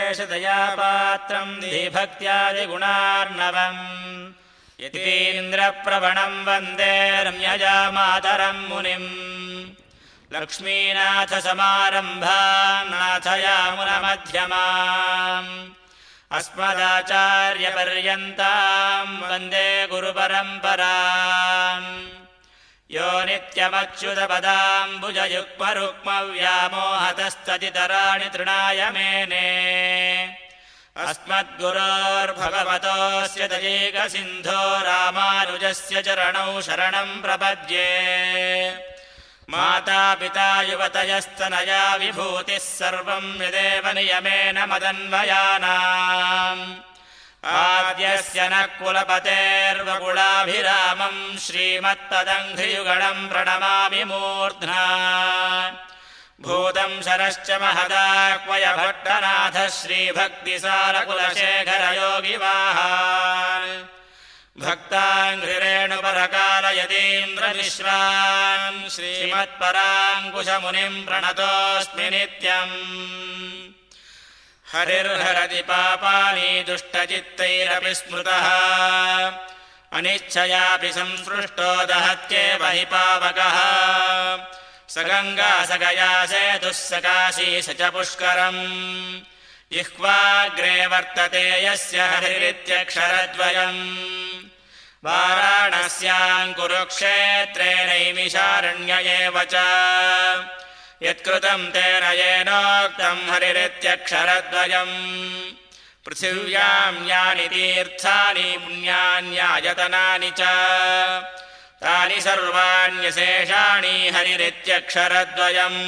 शेषदयापात्रं धीभक्त्यादिगुणार्णवम् यतीन्द्रप्रवणं वन्दे रम्यजा मातरं मुनिम् लक्ष्मीनाथसमारम्भां नाथयामुनमध्यमाम् अस्मदाचार्यपर्यन्तां वन्दे गुरुपरम्पराम् यो नित्यमच्युतपदाम्बुजयुग्मरुक्मव्यामोहतस्ततितराणि तृणाय मेने अस्मद्गुरोर्भगवतोऽस्य दयैकसिन्धो रामानुजस्य चरणौ शरणं प्रपद्ये मातापिता युवतयस्तनया विभूतिः सर्वं यदेव नियमेन मदन्वयानाम् आद्यस्य न कुलपतेर्वकुलाभिरामं श्रीमत्तदङ्घ्रियुगलं प्रणमामि मूर्ध्ना भूतं शरश्च महदाह्वय भट्टनाथ श्रीभक्तिसारकुलशेखरयोगिवाहान् भक्ताङ्घ्रिरेणुपरकालयतीन्द्रमिश्रान् श्रीमत्पराङ्कुशमुनिं प्रणतोऽस्मि नित्यम् हरिर्हरति पापानि दुष्टचित्तैरपि स्मृतः अनिच्छयापि संसृष्टो दहत्येव हि पावकः स गङ्गा स गया सेतुः स काशी स च पुष्करम् जिह्वाग्रे वर्तते यस्य हरिरित्यक्षरद्वयम् वाराणस्यां कुरुक्षेत्रे नैमिषारण्य एव च यत्कृतं तेन येनोक्तं हरिरित्यक्षरद्वयम् पृथिव्यां यानि तीर्थानि पुण्यान्यायतनानि च तानि सर्वाण्यशेषाणि हरिरित्यक्षरद्वयम्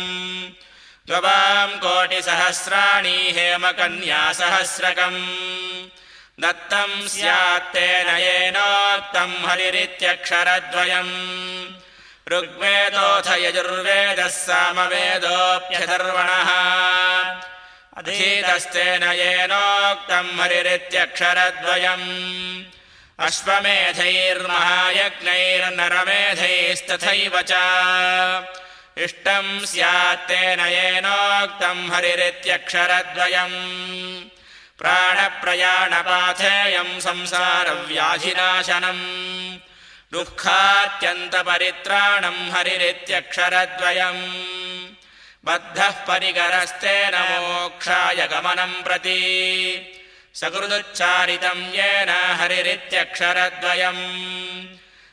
द्ववां कोटिसहस्राणि हेमकन्यासहस्रकम् दत्तं स्यात्तेन येनोक्तं हरिरित्यक्षरद्वयम् ऋग्वेदोऽथ यजुर्वेदः सामवेदोऽप्यथर्वणः अधीतस्तेन येनोक्तं हरिरित्यक्षरद्वयम् अश्वमेधैर्महायज्ञैर्नरमेधैस्तथैव च इष्टं स्यात्तेन येनोक्तं हरिरित्यक्षरद्वयम् प्राणप्रयाणपाथेयं संसारव्याधिनाशनम् दुःखात्यन्तपरित्राणं हरिरित्यक्षरद्वयम् बद्धः परिकरस्तेन मोक्षाय गमनं प्रति सकृदुच्चारितं येन हरिरित्यक्षरद्वयम्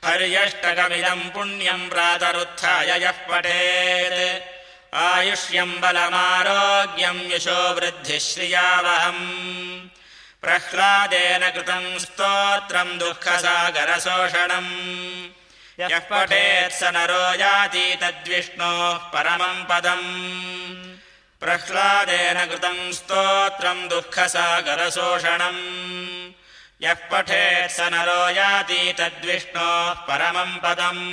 हर्यष्टकमिदं पुण्यं प्रातरुत्थाय यः पठेत् आयुष्यं बलमारोग्यं यशो वृद्धिः श्रियावहम् प्रह्लादेन कृतं स्तोत्रं दुःखसागरशोषणम् यः पठेत् स नरो याति तद्विष्णोः परमं पदम् प्रह्लादेन कृतं स्तोत्रं दुःखसागरशोषणम् यः पठेत् स नरो याति तद्विष्णोः परमं पदम्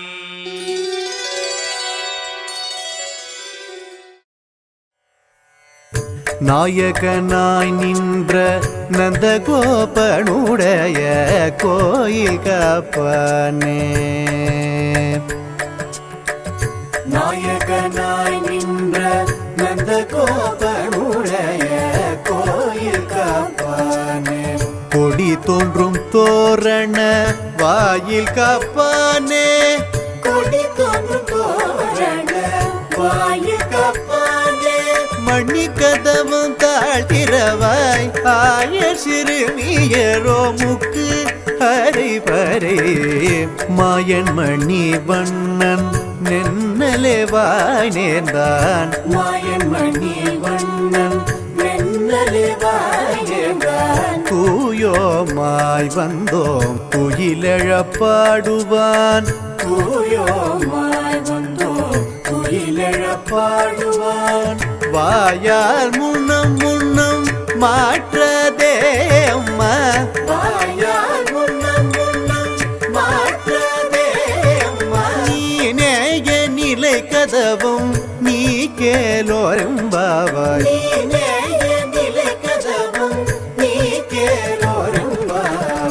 நாயகனாய் நின்ற நந்தகோபனுடைய கோயில் காப்பானே நாயகனாய் நின்ற நந்தகோபனுடைய கோயில் காப்பானே கொடி தோன்றும் தோரண வாயில் காப்பானே கொடி தோன்றும் தோரண வாயில் காப்பானே மணி கதவும் தாழ்த்திரவாய் ஆய சிறுமியரோ முக்கு ஹரிபரே மாயன் மணி வண்ணன் நென்னலே வாய் நேர்ந்தான் மாயன் மணி வண்ணன் நென்னலே வாய் நேர்ந்தான் தூயோமாய் வந்தோம் குயிலெழப்பாடுவான் தூயோமாய் வந்தோம் குயிலெழப்பாடுவான் வாயால் முன்னம் முன்னம் மாற்றதே அம்மா வாயால் முன்னம் முன்னம் மாற்றதே அம்மா நீ நேய நிலை கதவும் நீ கேலோரும்பாவாய் நீ நேய நிலை கதவும் நீ கேலோரும்பாவாய்